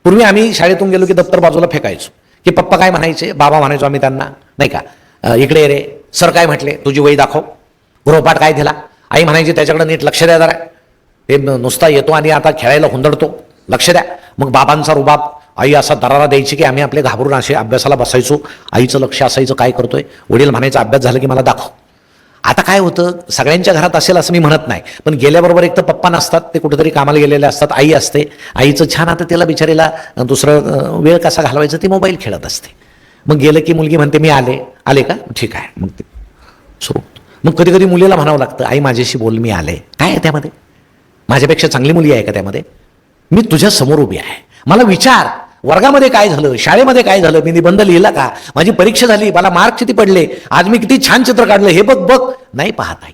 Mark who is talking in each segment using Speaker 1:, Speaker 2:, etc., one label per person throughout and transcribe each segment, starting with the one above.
Speaker 1: पूर्वी आम्ही शाळेतून गेलो की दप्तर बाजूला फेकायचो, की पप्पा काय म्हणायचे, बाबा म्हणायचो आम्ही त्यांना, नाही का, इकडे ये रे, सर काय म्हटले, तुझी वही दाखव, गृहपाठ काय दिला. आई म्हणायची त्याच्याकडे नीट लक्ष द्या जरा, ते नुसता येतो आणि आता खेळायला हुंदडतो, लक्ष द्या. मग बाबांचा रुबाब, आई असा दरारा द्यायची की आम्ही आपले घाबरून असे अभ्यासाला बसायचो. आईचं लक्ष असायचं काय करतोय, वडील म्हणायचं अभ्यास झाला की मला दाखव. आता काय होतं, सगळ्यांच्या घरात असेल असं मी म्हणत नाही, पण गेल्याबरोबर एक तर पप्पा नसतात, ते कुठेतरी कामाला गेलेले असतात, आई असते, आईचं छान आता त्याला बिचारीला दुसरं वेळ कसा घालवायचं ती मोबाईल खेळत असते. मग गेलं की मुलगी म्हणते मी आले का, ठीक आहे, मग ते सुरू. मग कधी कधी मुलीला म्हणावं लागतं, आई माझ्याशी बोल, मी आले. काय आहे त्यामध्ये, माझ्यापेक्षा चांगली मुली आहे का त्यामध्ये, मी तुझ्या समोर उभी आहे, मला विचार, वर्गामध्ये काय झालं, शाळेमध्ये काय झालं, मी निबंध लिहिला का, माझी परीक्षा झाली, मला मार्क किती पडले, आज मी किती छान चित्र काढलं, हे बघ बघ. नाही पाहत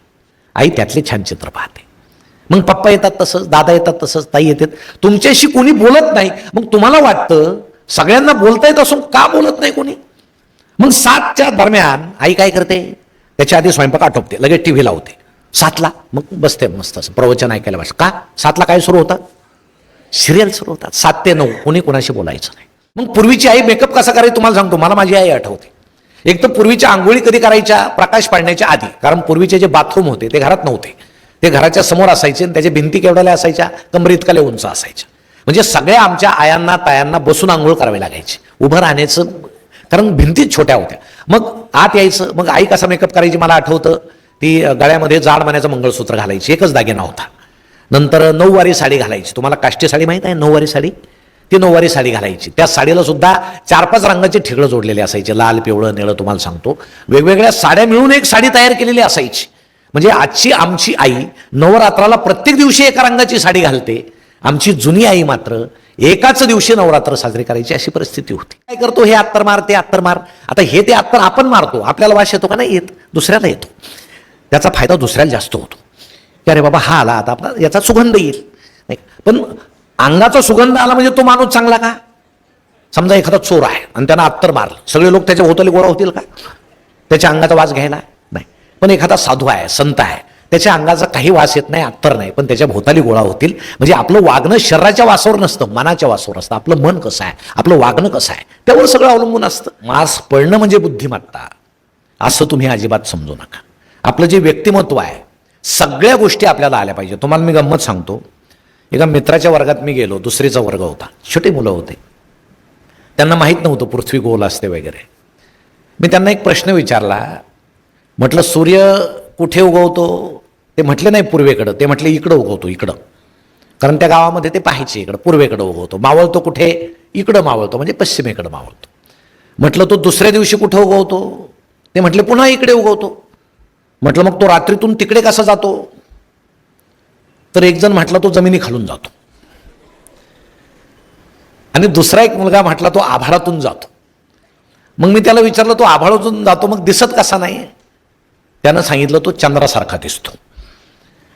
Speaker 1: आई त्यातले छान चित्र पाहते. मग पप्पा येतात तसंच, दादा येतात तसंच, ताई येतात, तुमच्याशी कोणी बोलत नाही. मग तुम्हाला वाटतं सगळ्यांना बोलता येत असून का बोलत नाही कोणी. मग 7च्या दरम्यान आई काय करते, त्याच्या आधी स्वयंपाक आटोपते, लगेच टीव्ही लावते. 7ला मग बसते मस्त असं प्रवचन ऐकायला बस. का 7ला काय सुरू होतं, सिरियल सुरू होतात. 7 ते 9 कोणी कोणाशी बोलायचं नाही. मग पूर्वीची आई मेकअप कसा करायची तुम्हाला सांगतो, मला माझी आई आठवते. एक तर पूर्वीच्या आंघोळी कधी करायच्या, प्रकाश पाडण्याच्या आधी, कारण पूर्वीचे जे बाथरूम होते ते घरात नव्हते, ते घराच्या समोर असायचे आणि त्याच्या भिंती केवढ्याला असायच्या, कमरे इतकाले उंच असायच्या. म्हणजे सगळ्या आमच्या आयांना तायांना बसून आंघोळ करावी लागायची, उभं राहण्याचं, कारण भिंतीच छोट्या होत्या. मग आत यायचं. मग आई कसा मेकअप करायची मला आठवतं, ती गळ्यामध्ये जाड मानेचं मंगळसूत्र घालायची, एकच दागिना होता. नंतर 9वारी साडी घालायची, तुम्हाला काष्टी साडी माहीत आहे 9वारी साडी, ती 9वारी साडी घालायची. त्या साडीला सुद्धा 4-5 रंगाचे ठिगळं जोडलेले असायचे, लाल, पिवळं, निळं, तुम्हाला सांगतो वेगवेगळ्या साड्या मिळून एक साडी तयार केलेली असायची. म्हणजे आजची आमची आई नवरात्राला प्रत्येक दिवशी एका रंगाची साडी घालते, आमची जुनी आई मात्र एकाच दिवशी नवरात्र साजरी करायची, अशी परिस्थिती होती. काय करतो, हे अत्तर मार, ते अत्तर मार. आता हे ते अत्तर आपण मारतो, आपल्याला वास येतो का नाही येत, दुसऱ्याला येतो, त्याचा फायदा दुसऱ्याला जास्त होतो, की अरे बाबा हा आला आता आपला याचा सुगंध येईल. नाही पण अंगाचा सुगंध आला म्हणजे तो माणूस चांगला का. समजा एखादा चोर आहे आणि त्यानं अत्तर मारलं, सगळे लोक त्याच्या भोवताली गोळा होतील का, त्याच्या अंगाचा वास घ्यायला नाही. पण एखादा साधू आहे, संत आहे, त्याच्या अंगाचा काही वास येत नाही, अत्तर नाही, पण त्याच्या भोवताली गोळा होतील. म्हणजे आपलं वागणं शरीराच्या वासावर नसतं, मनाच्या वासावर असतं. आपलं मन कसं आहे, आपलं वागणं कसं आहे, त्यावर सगळं अवलंबून असतं. मास्क पडणं म्हणजे बुद्धिमत्ता असं तुम्ही अजिबात समजू नका. आपलं जे व्यक्तिमत्व आहे, सगळ्या गोष्टी आपल्याला आल्या पाहिजे. तुम्हाला मी गंमत सांगतो, एका मित्राच्या वर्गात मी गेलो, 2रीचा वर्ग होता, छोटे मुलं होते, त्यांना माहीत नव्हतं पृथ्वी गोल असते वगैरे. मी त्यांना एक प्रश्न विचारला, म्हटलं सूर्य कुठे उगवतो, ते म्हटले नाही पूर्वेकडं, ते म्हटले इकडं उगवतो, इकडं, कारण त्या गावामध्ये ते पाहायचे इकडं पूर्वेकडं उगवतो. मावळतो कुठे, इकडं मावळतो, म्हणजे पश्चिमेकडं मावळतो. म्हटलं तो दुसऱ्या दिवशी कुठं उगवतो, ते म्हटले पुन्हा इकडे उगवतो. म्हटलं मग तो रात्रीतून तिकडे कसा जातो, तर एक जण म्हटला तो जमिनी खालून जातो, आणि दुसरा एक मुलगा म्हटला तो आभाळातून जातो. मग मी त्याला विचारलं तो आभाळातून जातो मग दिसत कसा नाही, त्यानं सांगितलं तो चंद्रासारखा दिसतो.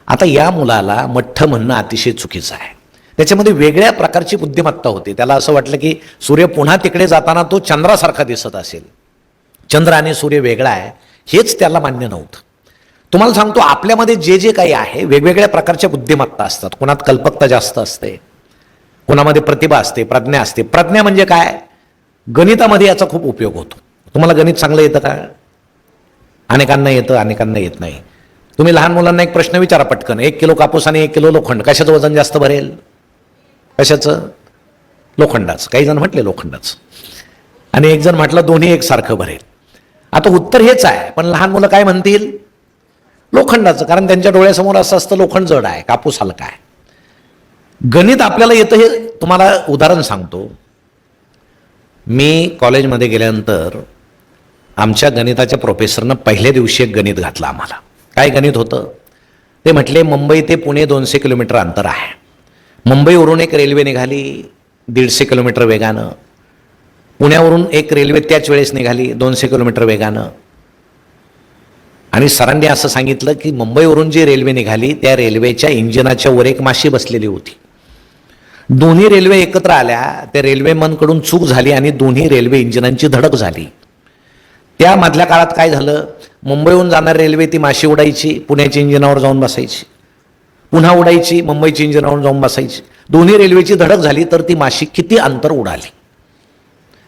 Speaker 1: आता या मुलाला मठ्ठ म्हणणं अतिशय चुकीचं आहे. त्याच्यामध्ये वेगळ्या प्रकारची बुद्धिमत्ता होती. त्याला असं वाटलं की सूर्य पुन्हा तिकडे जाताना तो चंद्रासारखा दिसत असेल, चंद्र आणि सूर्य वेगळा आहे, हेच त्याला मान्य नव्हतं. तुम्हाला सांगतो आपल्यामध्ये जे जे काही आहे, वेगवेगळ्या प्रकारच्या बुद्धिमत्ता असतात. कोणात कल्पकता जास्त असते, कोणामध्ये प्रतिभा असते, प्रज्ञा असते. प्रज्ञा म्हणजे काय, गणितामध्ये याचा खूप उपयोग होतो. तुम्हाला गणित चांगलं येतं का, अनेकांना येतं, अनेकांना येत नाही. तुम्ही लहान मुलांना एक प्रश्न विचारा पटकन, 1 किलो कापूस आणि 1 किलो लोखंड, कशाचं वजन जास्त भरेल, कशाचं, लोखंडाचं. काही जण म्हटले लोखंडाचं, आणि एक जण म्हटलं दोन्ही एकसारखं भरेल. आता उत्तर हेच आहे, पण लहान मुलं काय म्हणतील, लोखंडाचं, कारण त्यांच्या डोळ्यासमोर असं असतं लोखंड जड आहे, कापूस हलका आहे. गणित आपल्याला येतं हे तुम्हाला उदाहरण सांगतो. मी कॉलेजमध्ये गेल्यानंतर आमच्या गणिताच्या प्रोफेसरनं पहिल्या दिवशी एक गणित घातलं आम्हाला. काय गणित होतं, ते म्हटले मुंबई ते पुणे 200 किलोमीटर अंतर आहे, मुंबईवरून एक रेल्वे निघाली 150 किलोमीटर वेगानं, पुण्यावरून एक रेल्वे त्याच वेळेस निघाली 200 किलोमीटर वेगानं, आणि सरांनी असं सांगितलं की मुंबईवरून जी रेल्वे निघाली त्या रेल्वेच्या इंजिनाच्या वर एक माशी बसलेली होती. दोन्ही रेल्वे एकत्र आल्या, त्या रेल्वेमनकडून चूक झाली आणि दोन्ही रेल्वे इंजिनांची धडक झाली. त्या मधल्या काळात काय झालं, मुंबईहून जाणारी रेल्वे ती माशी उडायची, पुण्याच्या इंजिनावर जाऊन बसायची, पुन्हा उडायची, मुंबईच्या इंजिनावर जाऊन बसायची. दोन्ही रेल्वेची धडक झाली तर ती माशी किती अंतर उडाली,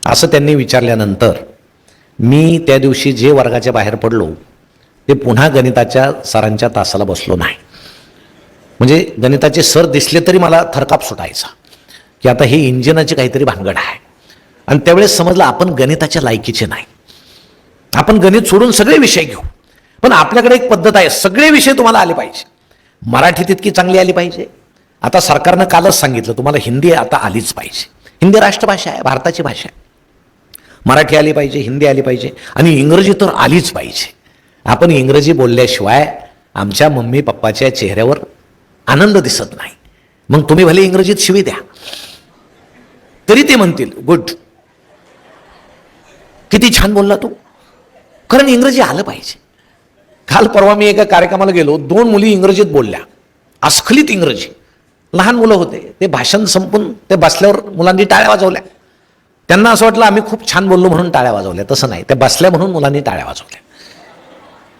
Speaker 1: असं त्यांनी विचारल्यानंतर मी त्या दिवशी जे वर्गाच्या बाहेर पडलो ते पुन्हा गणिताच्या सरांच्या तासाला बसलो नाही. म्हणजे गणिताचे सर दिसले तरी मला थरकाप सुटायचा की आता ही इंजिनाची काहीतरी भानगड आहे. आणि त्यावेळेस समजलं आपण गणिताच्या लायकीचे नाही. आपण गणित सोडून सगळे विषय घेऊ, पण आपल्याकडे एक पद्धत आहे, सगळे विषय तुम्हाला आले पाहिजे. मराठी तितकी चांगली आली पाहिजे. आता सरकारनं कालच सांगितलं तुम्हाला हिंदी आता आलीच पाहिजे. हिंदी राष्ट्रभाषा आहे, भारताची भाषा आहे. मराठी आली पाहिजे, हिंदी आली पाहिजे आणि इंग्रजी तर आलीच पाहिजे. आपण इंग्रजी बोलल्याशिवाय आमच्या मम्मी पप्पाच्या चेहऱ्यावर आनंद दिसत नाही. मग तुम्ही भले इंग्रजीत शिवी द्या तरी ते म्हणतील गुड, किती छान बोलला तू, कारण इंग्रजी आलं पाहिजे. काल परवा मी एका कार्यक्रमाला गेलो, 2 मुली इंग्रजीत बोलल्या, अस्खलित इंग्रजी. लहान मुलं होते, ते भाषण संपून ते बसल्यावर मुलांनी टाळ्या वाजवल्या. त्यांना असं वाटलं आम्ही खूप छान बोललो म्हणून टाळ्या वाजवल्या. तसं नाही, त्या बसल्या म्हणून मुलांनी टाळ्या वाजवल्या,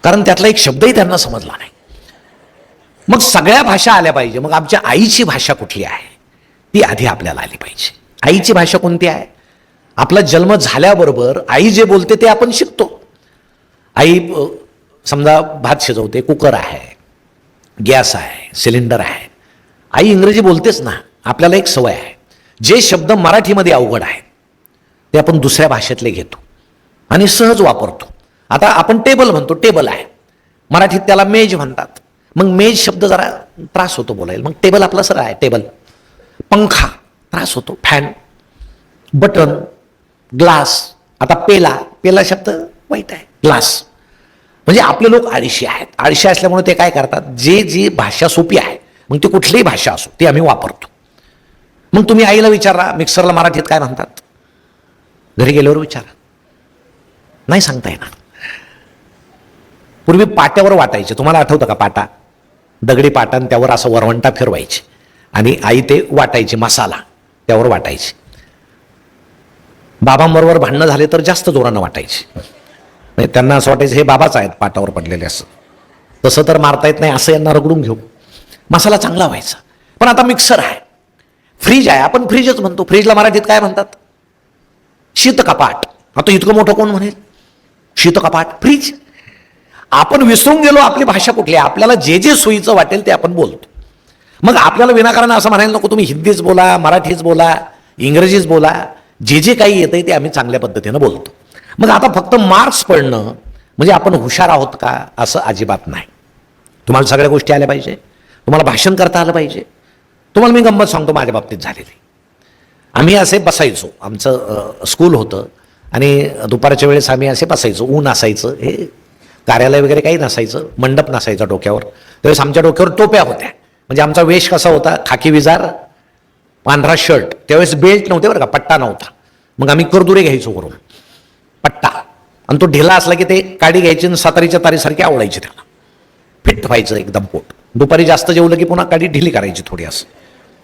Speaker 1: कारण त्यातला एक शब्दही त्यांना समजला नाही. मग सगळ्या भाषा आल्या पाहिजे. मग आमच्या आईची भाषा कुठली आहे ती आधी आपल्याला आली पाहिजे. आईची भाषा कोणती आहे? आपला जन्म झाल्याबरोबर आई जे बोलते ते आपण शिकतो. आई समजा भात शिजवते, कुकर आहे, गॅस आहे, सिलेंडर आहे. आई इंग्रजी बोलतेच ना. आपल्याला एक सवय आहे, जे शब्द मराठीमध्ये अवघड आहेत ते आपण दुसऱ्या भाषेतले घेतो आणि सहज वापरतो. आता आपण टेबल म्हणतो, टेबल आहे, मराठीत त्याला मेज म्हणतात. मग मेज शब्द जरा त्रास होतो बोलायला, मग टेबल आपला सरळ आहे टेबल. पंखा त्रास होतो, फॅन, बटन, ग्लास. आता पेला, पेला शब्द वाईट आहे, ग्लास. म्हणजे आपले लोक आळशी आहेत. आळशी असल्यामुळे ते काय करतात, जी भाषा सोपी आहे, मग ती कुठलीही भाषा असो ती आम्ही वापरतो. मग तुम्ही आईला विचारा मिक्सरला मराठीत काय म्हणतात, घरी गेल्यावर विचारा, नाही सांगता येणार. पूर्वी पाट्यावर वाटायचे, तुम्हाला आठवतं का पाटा, दगडी पाटा, आणि त्यावर असं वरवंटा फिरवायचे आणि आई ते वाटायची, मसाला त्यावर वाटायची. बाबांबरोबर भांडणं झाले तर जास्त जोरानं वाटायचे. त्यांना असं वाटायचं हे बाबाच आहेत पाटावर पडलेले, असं तसं तर मारता येत नाही, असं यांना रगडून घेऊ. मसाला चांगला व्हायचा. पण आता मिक्सर आहे, फ्रीज आहे, आपण फ्रीजच म्हणतो. फ्रीजला मराठीत काय म्हणतात, शीतकपाट. आता इतकं मोठं कोण म्हणेल, शीतकपाट, फ्रीज. आपण विसरून गेलो आपली भाषा कुठली आहे. आपल्याला जे सोयीचं वाटेल ते आपण बोलतो. मग आपल्याला विनाकारण असं म्हणायला नको तुम्ही हिंदीच बोला, मराठीच बोला, इंग्रजीच बोला. जे काही येतंय ते आम्ही चांगल्या पद्धतीनं बोलतो. मग आता फक्त मार्क्स पडणं म्हणजे आपण हुशार आहोत का, असं अजिबात नाही. तुम्हाला सगळ्या गोष्टी आल्या पाहिजे, तुम्हाला भाषण करता आलं पाहिजे. तुम्हाला मी गंमत सांगतो माझ्या बाबतीत झालेली. आम्ही असे बसायचो, आमचं स्कूल होतं आणि दुपारच्या वेळेस आम्ही असे बसायचो. ऊन असायचं, हे कार्यालय वगैरे काही नसायचं, मंडप नसायचा डोक्यावर. त्यावेळेस आमच्या डोक्यावर टोप्या होत्या. म्हणजे आमचा वेश कसा होता, खाकी विजार, पांढरा शर्ट. त्यावेळेस बेल्ट नव्हते बरं का, पट्टा नव्हता. मग आम्ही करदुरे घ्यायचो वरून पट्टा, आणि तो ढिला असला की ते काडी घ्यायची आणि सातारीच्या तारीसारखी आवडायची, त्याला फिट व्हायचं एकदम पोट. दुपारी जास्त जेवलं की पुन्हा काडी ढिली करायची थोडी, असं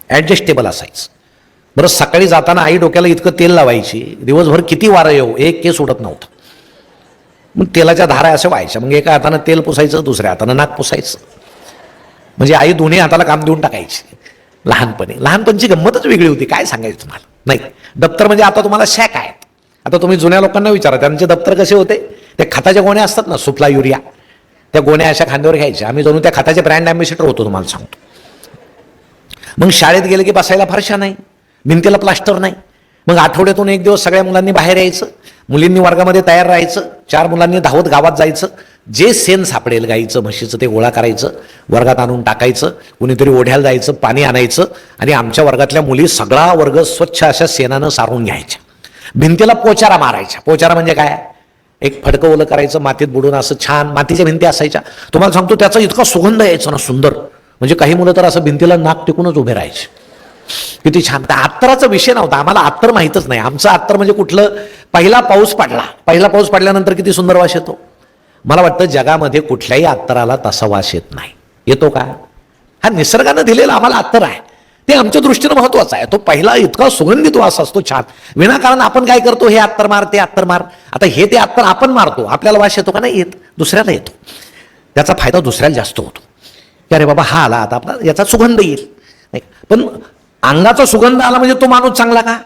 Speaker 1: ॲडजस्टेबल असायचं. बरं सकाळी जाताना आई डोक्याला इतकं तेल लावायची, दिवसभर किती वारं येऊ एक केस उडत नव्हतं. मग तेलाच्या धारा अशा व्हायच्या. मग एका हातानं तेल पुसायचं, दुसऱ्या हातानं नाक पुसायचं. म्हणजे आई दोन्ही हाताला काम देऊन टाकायची. लहानपणची गंमतच वेगळी होती, काय सांगायचं तुम्हाला. नाही, दप्तर म्हणजे आता तुम्हाला शॅक आहेत. आता तुम्ही जुन्या लोकांना विचारा, त्यांचे दप्तर कसे होते. ते खताच्या गोण्या असतात ना, सुफला, युरिया, त्या गोण्या अशा खांद्यावर घ्यायच्या. आम्ही जणू त्या खताचे ब्रँड ॲम्बॅसिडर होतो, तुम्हाला सांगतो. मग शाळेत गेले की बसायला फारशा नाही, भिंतीला प्लास्टर नाही. मग आठवड्यातून एक दिवस सगळ्या मुलांनी बाहेर यायचं, मुलींनी वर्गामध्ये तयार राहायचं, 4 मुलांनी धावत गावात जायचं. जे सेन सापडेल गाईचं म्हशीचं ते गोळा करायचं, वर्गात आणून टाकायचं. कुणीतरी ओढ्याला जायचं, पाणी आणायचं आणि आमच्या वर्गातल्या मुली सगळा वर्ग स्वच्छ अशा सेनानं सारून घ्यायच्या. भिंतीला पोचारा मारायच्या. पोचारा म्हणजे काय, एक फडकं ओलं करायचं, मातीत बुडून असं छान मातीच्या भिंती असायच्या. तुम्हाला सांगतो त्याचा इतका सुगंध यायचा ना, सुंदर. म्हणजे काही मुलं तर असं भिंतीला नाक टिकूनच उभे राहायचे, किती छान. त्या अत्तराचा विषय नव्हता, आम्हाला अत्तर माहीतच नाही. आमचं अत्तर म्हणजे कुठलं, पहिला पाऊस पडल्यानंतर किती सुंदर वास येतो. मला वाटतं जगामध्ये कुठल्याही अत्तराला तसा वास येत नाही. येतो का, हा निसर्गानं दिलेला आम्हाला अत्तर आहे, ते आमच्या दृष्टीनं महत्वाचं आहे. तो पहिला इतका सुगंधित वास असतो छान. विनाकारण आपण काय करतो, हे अत्तर मार, ते अत्तर मार. आता हे ते अत्तर आपण मारतो, आपल्याला वास येतो का, नाही येत, दुसऱ्याला येतो. त्याचा फायदा दुसऱ्याला जास्त होतो, की अरे बाबा हा आला आता आपला याचा सुगंध येईल. नाही पण अंगाचा सुगंध आला म्हणजे तो माणूस चांगला का?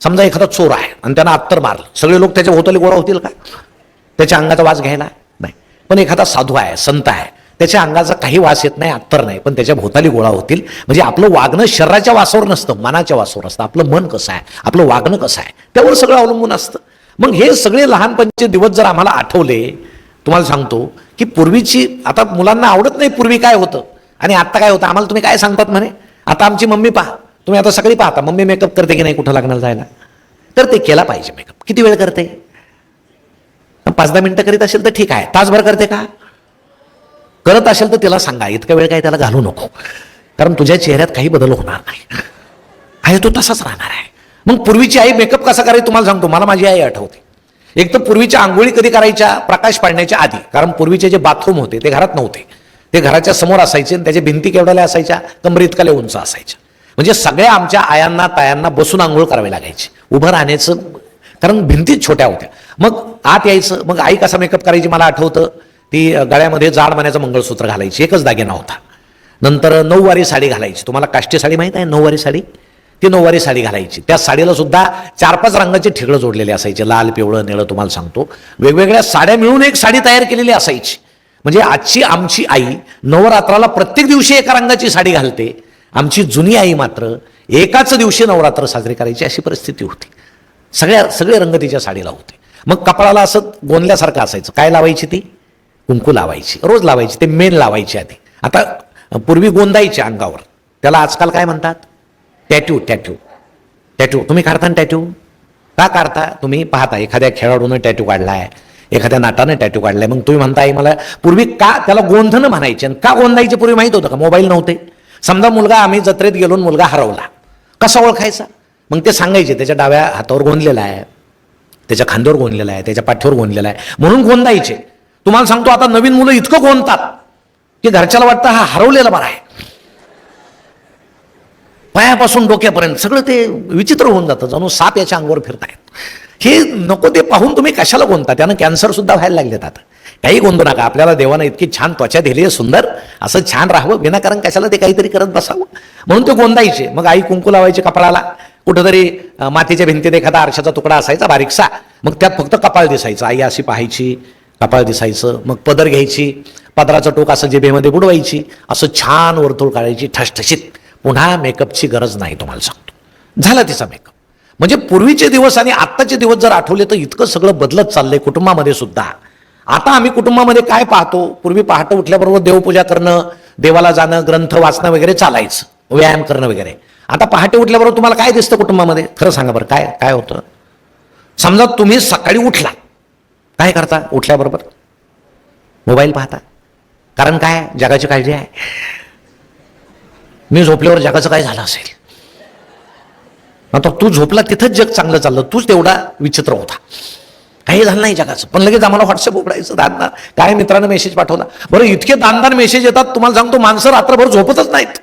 Speaker 1: समजा एखादा चोर आहे आणि त्यानं अत्तर मारलं, सगळे लोक त्याच्या भोवताली गोळा होतील का त्याच्या अंगाचा वास घ्यायला? नाही. पण एखादा साधू आहे, संत आहे, त्याच्या अंगाचा काही वास येत नाही, अत्तर नाही, पण त्याच्या भोवताली गोळा होतील. म्हणजे आपलं वागणं शरीराच्या वासावर नसतं, मनाच्या वासावर असतं. आपलं मन कसं आहे, आपलं वागणं कसं आहे, त्यावर सगळं अवलंबून असतं. मग हे सगळे लहानपणीचे दिवस जर आम्हाला आठवले, तुम्हाला सांगतो की पूर्वीची, आता मुलांना आवडत नाही पूर्वी काय होतं आणि आता काय होतं. आम्हाला तुम्ही काय सांगतात म्हणे, आता आमची मम्मी पहा, तुम्ही आता सकाळी पाहता मम्मी मेकअप करते की नाही कुठं लग्नाला जायला? तर ते केला पाहिजे मेकअप. किती वेळ करते? 5-10 मिनिटं करीत असेल तर ठीक आहे. तासभर करते का? करत असेल तर तिला सांगा इतका वेळ काय त्याला घालू नको, कारण तुझ्या चेहऱ्यात काही बदल होणार नाही, आहे तो तसाच राहणार आहे. मग पूर्वीची आई मेकअप कसा करायची तुम्हाला सांगतो. मला माझी आई आठवते. एक तर पूर्वीच्या आंघोळी कधी करायच्या? प्रकाश पाडण्याच्या आधी. कारण पूर्वीचे जे बाथरूम होते ते घरात नव्हते, ते घराच्या समोर असायचे आणि त्याच्या भिंती केवढ्याला असायच्या? कमरे इतकाले उंच असायच्या. म्हणजे सगळ्या आमच्या आयांना तायांना बसून आंघोळ करावी लागायची, उभं राहण्याचं, कारण भिंतीच छोट्या होत्या. मग आत यायचं. मग आई कसा मेकअप करायची मला आठवतं, ती गळ्यामध्ये जाड मानेचं मंगळसूत्र घालायची, एकच दागिना होता. नंतर 9वारी साडी घालायची. तुम्हाला काष्टी साडी माहीत आहे? 9वारी साडी, ती 9वारी साडी घालायची. त्या साडीला सुद्धा 4-5 रंगाचे ठिगळं जोडलेले असायचे, लाल, पिवळं, निळं. तुम्हाला सांगतो वेगवेगळ्या साड्या मिळून एक साडी तयार केलेली असायची. म्हणजे आजची आमची आई नवरात्राला प्रत्येक दिवशी एका रंगाची साडी घालते, आमची जुनी आई मात्र एकाच दिवशी नवरात्र साजरी करायची, अशी परिस्थिती होती. सगळे रंग तिच्या साडीला होते. मग कपाळाला असं गोंदल्यासारखं असायचं. काय लावायची ती? कुंकू लावायची, रोज लावायची. ते मेन लावायची आधी. आता पूर्वी गोंदायचे अंगावर, त्याला आजकाल काय म्हणतात? टॅटू. टॅटू तुम्ही काढता ना? टॅटू का काढता? तुम्ही पाहता एखाद्या खेळाडूनं टॅटू काढलाय, एखाद्या नाटानं टॅटू काढलाय, मग तुम्ही म्हणताय मला पूर्वी का त्याला गोंधनं म्हणायचे. आणि का गोंदायचे पूर्वी माहित होतं का? मोबाईल नव्हते. समजा मुलगा, आम्ही जत्रेत गेलो, मुलगा हरवला, कसा ओळखायचा? मग ते सांगायचे त्याच्या डाव्या हातावर गोंदलेला आहे, त्याच्या खांद्यावर गोंदलेला आहे, त्याच्या पाठीवर गोंदलेला आहे, म्हणून गोंदायचे. तुम्हाला सांगतो आता नवीन मुलं इतकं गोंदतात की घरच्याला वाटतं हा हरवलेला बरा आहे. पायापासून डोक्यापर्यंत सगळं ते विचित्र होऊन जातं, जणू साप याच्या अंगावर फिरतायत. हे नको ते पाहून तुम्ही कशाला गोंदता? त्यानं कॅन्सर सुद्धा व्हायला लागलेत. आता काही गोंदू नका. आपल्याला देवानं इतकी छान त्वचा दिली आहे, सुंदर, असं छान राहावं, विनाकारण कशाला ते काहीतरी करत बसावं, म्हणून ते गोंदायचे. मग आई कुंकू लावायचे कपाळाला. कुठंतरी मातीच्या भिंतीत एखादा आरशाचा तुकडा असायचा बारीकसा, मग त्यात फक्त कपाळ दिसायचं. आई अशी पाहायची, कपाळ दिसायचं. मग पदर घ्यायची, पदराचं टोक असं जिभेमध्ये बुडवायची, असं छान वर्तुळ काढायची ठसठशीत. पुन्हा मेकअपची गरज नाही, तुम्हाला सांगतो. झाला तिचा मेकअप. म्हणजे पूर्वीचे दिवस आणि आत्ताचे दिवस जर आठवले तर इतकं सगळं बदलत चाललंय कुटुंबामध्ये सुद्धा. आता आम्ही कुटुंबामध्ये काय पाहतो? पूर्वी पहाटे उठल्याबरोबर देवपूजा करणं, देवाला जाणं, ग्रंथ वाचणं वगैरे चालायचं, व्यायाम करणं वगैरे. आता पहाटे उठल्याबरोबर तुम्हाला काय दिसतं कुटुंबामध्ये? खरं सांगा बरं, काय काय होतं? समजा तुम्ही सकाळी उठला, काय करता? उठल्याबरोबर मोबाईल पाहता. कारण काय? जगाची काळजी आहे. मी झोपल्यावर जगाचं काय झालं असेल? आता तू झोपला तिथंच जग चांगलं चाललं, तूच तेवढा विचित्र होता, काही झालं नाही जगाचं. पण लगेच आम्हाला व्हॉट्सअप उघडायचं, दानदान काय मित्रानं मेसेज पाठवला. बरं इतके दानदान मेसेज येतात, तुम्हाला सांगतो माणसं रात्रभर झोपतच नाहीत,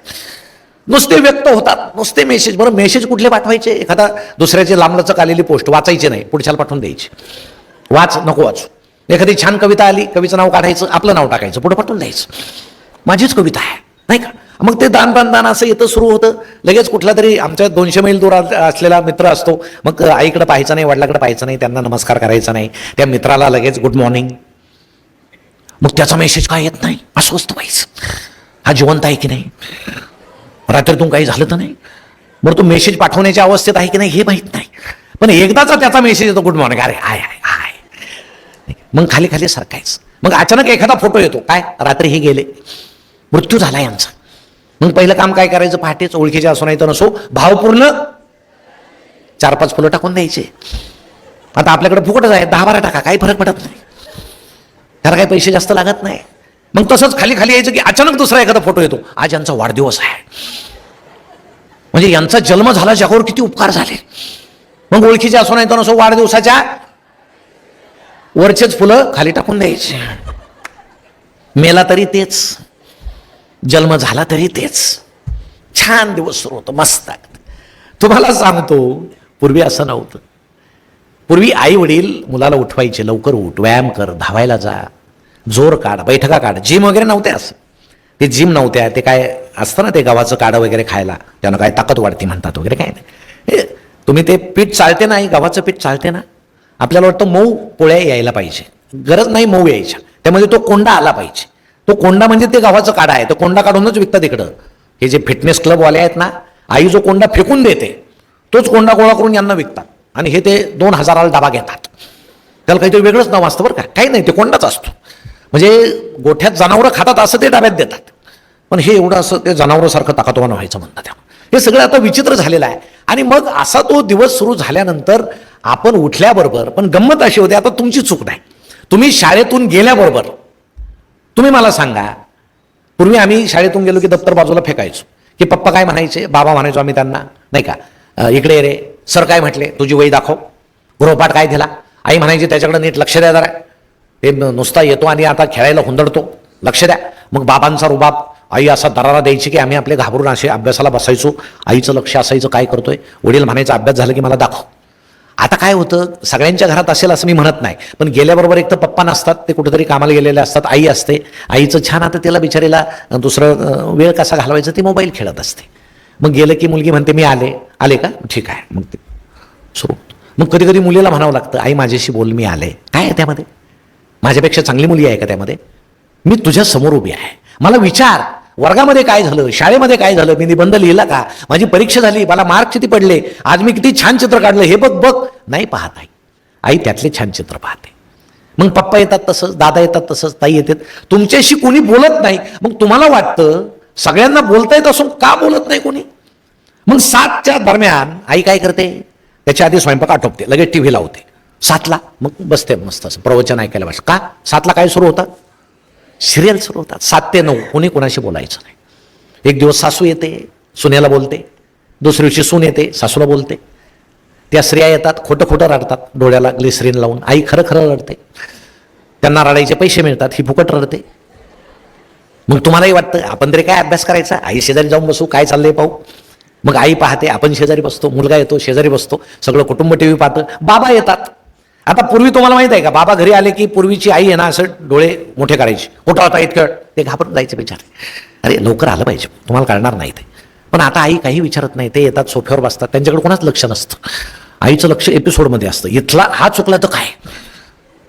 Speaker 1: नुसते व्यक्त होतात, नुसते मेसेज. बरं मेसेज कुठले पाठवायचे? एखादा दुसऱ्याची लांबलचक आलेली पोस्ट वाचायची नाही, पुढच्याला पाठवून द्यायची. वाच नको वाचू. एखादी छान कविता आली, कवीचं नाव काढायचं, आपलं नाव टाकायचं, पुढे पाठवून द्यायचं, माझीच कविता आहे, नाही का? मग ते दान दान दान असं येतं, सुरू होतं. लगेच कुठला तरी आमच्या 200 मैल दूर असलेला मित्र असतो, मग आईकडे पाहायचं नाही, वडिलाकडे पाहायचं नाही, त्यांना नमस्कार करायचा नाही, त्या मित्राला लगेच गुड मॉर्निंग. मग त्याचा मेसेज काय येत नाही, अस्वस्थ व्हायचं, हा जिवंत आहे की नाही, रात्रीतून काही झालं तर नाही. बरं तो मेसेज पाठवण्याच्या अवस्थेत आहे की नाही हे माहीत नाही, पण एकदाचा त्याचा मेसेज येतो गुड मॉर्निंग, अरे हाय हाय हाय. मग खाली खाली सरकायचं. मग अचानक एखादा फोटो येतो, काय रात्री हे गेले, मृत्यू झाला यांचा. मग पहिलं काम काय करायचं? पहाटेच ओळखीचे असो नाही तर नसो, भावपूर्ण 4-5 फुलं टाकून द्यायचे. आता आपल्याकडे फुकटच आहे, 10-12 टाका, काही फरक पडत नाही, त्याला काही पैसे जास्त लागत नाही. मग तसंच खाली खाली यायचं की अचानक दुसरा एखादा फोटो येतो, आज यांचा वाढदिवस आहे, म्हणजे यांचा जन्म झाला, जगावर किती उपकार झाले. मग ओळखीचे असो नाही तर नसो, वाढदिवसाच्या वरचेच फुलं खाली टाकून द्यायचे. मेला तरी तेच, जन्म झाला तरी तेच. छान दिवस सुरू होतो, मस्त. तुम्हाला सांगतो पूर्वी असं नव्हतं. पूर्वी आई वडील मुलाला उठवायचे, लवकर उठ, व्यायाम कर, धावायला जा, जोर काढ, बैठका काढ, जिम वगैरे नव्हते असं. ते जिम नव्हत्या, ते काय असतं ना ते गव्हाचं काढं वगैरे खायला, त्यानं काय ताकद वाढती म्हणतात वगैरे, काय नाही. तुम्ही ते पीठ चालते नाही, गव्हाचं पीठ चालते ना, आपल्याला वाटतं मऊ पोळ्या यायला पाहिजे, गरज नाही मऊ यायच्या, त्यामध्ये तो कोंडा आला पाहिजे. तो कोंडा म्हणजे ते गव्हाचं काढा आहे, तो कोंडा काढूनच विकतात इकडं. हे जे फिटनेस क्लबवाले आहेत ना, आई जो कोंडा फेकून देते तोच कोंडा गोळा करून यांना विकतात, आणि हे ते 2000 डबा घेतात. त्याला काहीतरी वेगळंच नाव असतं बरं का, काही नाही, ते कोंडाच असतो. म्हणजे गोठ्यात जनावरं खातात असं ते डब्यात देतात, पण हे एवढं असं ते जनावरासारखं ताकदवान व्हायचं म्हणतात. हे सगळं आता विचित्र झालेलं आहे. आणि मग असा तो दिवस सुरू झाल्यानंतर आपण उठल्याबरोबर, पण गंमत अशी होते, आता तुमची चूक नाही, तुम्ही शाळेतून गेल्याबरोबर तुम्ही मला सांगा, पूर्वी आम्ही शाळेतून गेलो की दप्तर बाजूला फेकायचो, की पप्पा काय म्हणायचे, बाबा म्हणायचो आम्ही त्यांना, नाही का, इकडे रे, सर काय म्हटले, तुझी वही दाखव, गृहपाठ काय दिला, आई म्हणायची त्याच्याकडे नीट लक्ष द्या जरा, ते नुसता येतो आणि आता खेळायला हुंदडतो, लक्ष द्या. मग बाबांचा रुबाब, आई असा दरारा द्यायची की आम्ही आपले घाबरून असे अभ्यासाला बसायचो, आईचं लक्ष असायचं काय करतोय, वडील म्हणायचं अभ्यास झालं की मला दाखव. आता काय होतं, सगळ्यांच्या घरात असेल असं मी म्हणत नाही, पण गेल्याबरोबर एक तर पप्पा नसतात, ते कुठेतरी कामाला गेलेले असतात, आई असते, आईचं छान आता त्याला बिचारीला दुसरं वेळ कसा घालवायचं ती मोबाईल खेळत असते. मग गेलं की मुलगी म्हणते मी आले का, ठीक आहे, मग ते सुरू. मग कधी कधी मुलीला म्हणावं लागतं, आई माझ्याशी बोल, मी आले. काय आहे त्यामध्ये, माझ्यापेक्षा चांगली मुली आहे का त्यामध्ये, मी तुझ्या समोर उभी आहे, मला विचार, वर्गामध्ये काय झालं, शाळेमध्ये काय झालं, मी निबंध लिहिला का, माझी परीक्षा झाली, मला मार्क किती पडले, आज मी किती छान चित्र काढलं, हे बघ बघ, नाही पाहत आई त्यातले छान चित्र पाहते. मग पप्पा येतात तसंच, दादा येतात तसंच, ताई येतात, तुमच्याशी कोणी बोलत नाही. मग तुम्हाला वाटतं सगळ्यांना बोलता येत असून का बोलत नाही कोणी. मग 7च्या दरम्यान आई काय करते, त्याच्या आधी स्वयंपाक आटोपते, लगेच टीव्ही लावते. 7ला मग बसते मस्त असं प्रवचन ऐकायला बस. का 7ला काय सुरू होतं, सिरियल सुरू होतात. 7 ते 9 कोणी कोणाशी बोलायचं नाही. एक दिवस सासू येते, सुनेला बोलते, दुसऱ्या दिवशी सून येते, सासूला बोलते. त्या स्त्रिया येतात, खोटं खोटं रडतात, डोळ्याला ग्लिसरीन लावून. आई खरं खरं रडते, त्यांना रडायचे पैसे मिळतात, ही फुकट रडते. मग तुम्हालाही वाटतं आपण तरी काय अभ्यास करायचा, आई शेजारी जाऊन बसू, काय चाललंय पाहू. मग आई पाहते, आपण शेजारी बसतो, मुलगा येतो शेजारी बसतो, सगळं कुटुंब टीव्ही पाहतं. बाबा येतात. आता पूर्वी तुम्हाला माहित आहे का, बाबा घरी आले की पूर्वीची आई आहे ना असं डोळे मोठे करायची, कुठं होता इतकं, ते घाबरून जायचे बिचारे, अरे लवकर आलं पाहिजे, तुम्हाला कळणार नाही ते. पण आता आई काही विचारत नाही, ते येतात सोफ्यावर बसतात, त्यांच्याकडे कोणाच लक्ष नसतं. आईचं लक्ष एपिसोडमध्ये असतं, इथला हा चुकला तर काय,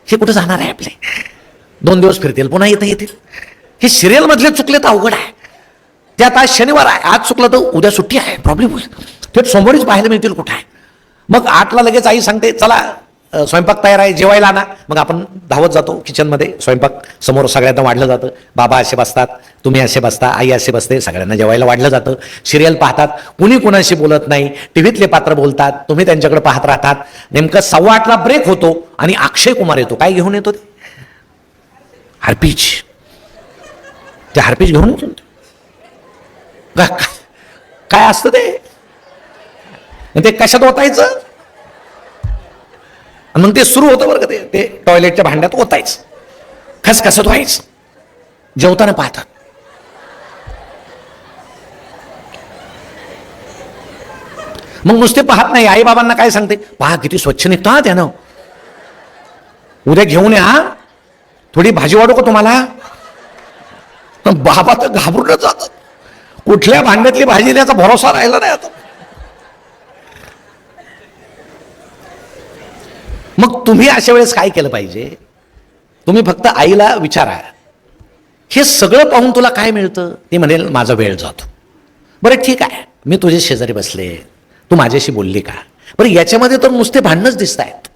Speaker 1: हे कुठं जाणार आहे आपले, 2 दिवस फिरतील पुन्हा इथं येतील. हे सिरियल मधले चुकले तर अवघड आहे. त्यात आज शनिवार आहे, आज चुकलं तर उद्या सुट्टी आहे, प्रॉब्लेम होईल. ते सोमवारीच पाहायला मिळतील कुठं आहे. मग 8ला लगेच आई सांगते चला स्वयंपाक तयार आहे, जेवायला आणा. मग आपण धावत जातो किचनमध्ये, स्वयंपाक समोर सगळ्यांना वाढलं जातं. बाबा असे बसतात, तुम्ही असे बसता, आई असे बसते, सगळ्यांना जेवायला वाढलं जातं. सिरियल पाहतात, कुणी कुणाशी बोलत नाही, टीव्हीतले पात्र बोलतात, तुम्ही त्यांच्याकडे पाहत राहतात. नेमकं 7:15ला ब्रेक होतो आणि अक्षय कुमार येतो. काय घेऊन येतो, ते हार्पिच. ते हार्पिच घेऊन येतो. काय असतं ते कशात ओतायचं, मग ते सुरू होतं बरं का, ते टॉयलेटच्या भांड्यात ओतायचं, खसखसत व्हायचं, जेवताना पाहतात. मग नुसते पाहत नाही, आई बाबांना काय सांगते, पहा किती स्वच्छ निघतं हा त्यानं, उद्या घेऊन या, थोडी भाजी वाढू का तुम्हाला. बाबा तर घाबरूनच जातात, कुठल्या भांड्यातली भाजी द्यायचा भरोसा राहिला नाही आता. मग तुम्ही अशा वेळेस काय केलं पाहिजे, तुम्ही फक्त आईला विचारा, हे सगळं पाहून तुला काय मिळतं. ती म्हणेल माझा वेळ जातो. बरं ठीक आहे, मी तुझ्या शेजारी बसले, तू माझ्याशी बोलली का. बरं याच्यामध्ये तर नुसते भांडणच दिसत आहेत.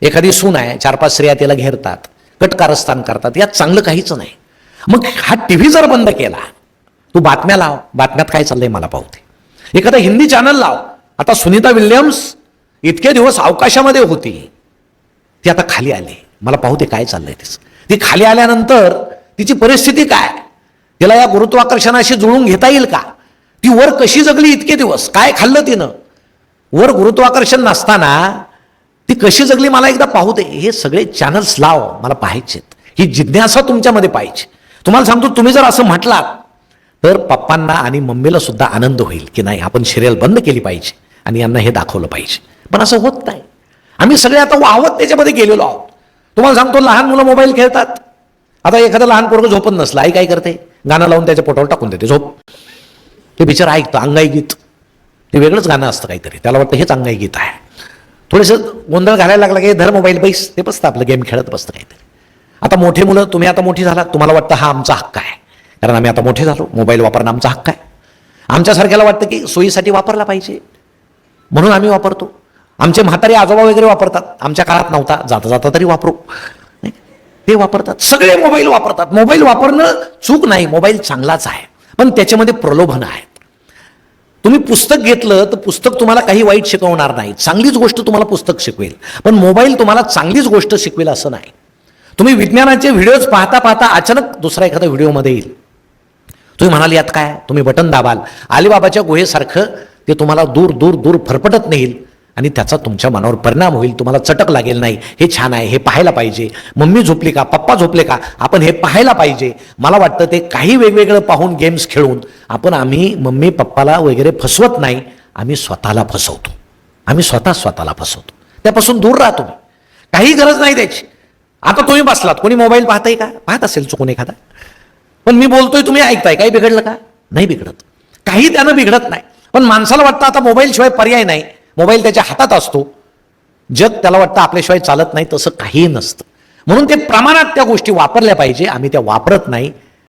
Speaker 1: एखादी सून आहे, 4-5 स्त्रिया तिला घेरतात, कटकारस्थान करतात, यात चांगलं काहीच नाही. मग हा टीव्ही जर बंद केला, तू बातम्या लाव, बातम्यात काय चाललंय मला पाहू दे. एखादा हिंदी चॅनल लाव. आता सुनीता विल्यम्स इतके दिवस अवकाशामध्ये होती, ती आता खाली आली, मला पाहू दे काय चाललंय तिचं. ती खाली आल्यानंतर तिची परिस्थिती काय, तिला या गुरुत्वाकर्षणाशी जुळून घेता येईल का, ती वर कशी जगली इतके दिवस, काय खाल्लं तिनं, वर गुरुत्वाकर्षण नसताना ती कशी जगली, मला एकदा पाहू दे. हे सगळे चॅनल्स लाव, मला पाहायचेत. ही जिज्ञासा तुमच्यामध्ये पाहिजे. तुम्हाला सांगतो, तुम्ही जर असं म्हटलात तर पप्पांना आणि मम्मीला सुद्धा आनंद होईल की नाही आपण सिरियल बंद केली पाहिजे आणि यांना हे दाखवलं पाहिजे. पण असं होत नाही. आम्ही सगळे आता वाहवत त्याच्यामध्ये गेलेलो आहोत. तुम्हाला सांगतो, लहान मुलं मोबाईल खेळतात. आता एखादं लहान पोरगं झोपत नसलं, आई काय करते, गाणं लावून त्याच्या पोटावर टाकून देते, झोप. ते बिचारा ऐकतं अंगाई गीत, ते वेगळंच गाणं असतं काहीतरी, त्याला वाटतं हेच अंगाई गीत आहे. थोडंसं गोंधळ घालायला लागला की धर मोबाईल बैस, ते बसतं आपलं गेम खेळत बसतं काहीतरी. आता मोठे मुलं, तुम्ही आता मोठी झालात, तुम्हाला वाटतं हा आमचा हक्क आहे, कारण आम्ही आता मोठे झालो, मोबाईल वापरणं आमचा हक्क आहे. आमच्यासारख्याला वाटतं की सोयीसाठी वापरला पाहिजे म्हणून आम्ही वापरतो. आमचे म्हातारे आजोबा वगैरे वापरतात, आमच्या काळात नव्हता, जाता जाता तरी वापरू, ते वापरतात, सगळे मोबाईल वापरतात. मोबाईल वापरणं चूक नाही, मोबाईल चांगलाच आहे, पण त्याच्यामध्ये प्रलोभन आहेत. तुम्ही पुस्तक घेतलं तर पुस्तक तुम्हाला काही वाईट शिकवणार नाही, चांगलीच गोष्ट तुम्हाला पुस्तक शिकवेल, पण मोबाईल तुम्हाला चांगलीच गोष्ट शिकवेल असं नाही. तुम्ही विज्ञानाचे व्हिडिओज पाहता पाहता अचानक दुसरा एखादा व्हिडिओमध्ये येईल, तुम्ही म्हणाल यात काय, तुम्ही बटन दाबाल, अलिबाबाच्या गुहेसारखं ते तुम्हाला दूर दूर दूर फरफटत नेईल आणि त्याचा तुमच्या मनावर परिणाम होईल, तुम्हाला चटक लागेल, नाही हे छान आहे, हे पाहायला पाहिजे, मम्मी झोपली का, पप्पा झोपले का, आपण हे पाहायला पाहिजे. मला वाटतं ते काही वेगवेगळं पाहून गेम्स खेळून आम्ही मम्मी पप्पाला वगैरे फसवत नाही, आम्ही स्वतःला फसवतो, आम्ही स्वतःला फसवतो. त्यापासून दूर राहा तुम्ही, काही गरज नाही त्याची. आता तुम्ही बसलात, कोणी मोबाईल पाहताय का, पाहत असेल चुकून एखादा, पण मी बोलतोय तुम्ही ऐकताय, काही बिघडलं का, नाही बिघडत, काही त्यानं बिघडत नाही. पण माणसाला वाटतं आता मोबाईल शिवाय पर्याय नाही, मोबाईल त्याच्या हातात असतो, जग त्याला वाटतं आपल्याशिवाय चालत नाही, तसं काहीही नसतं. म्हणून ते प्रमाणात त्या गोष्टी वापरल्या पाहिजे, आम्ही त्या वापरत नाही.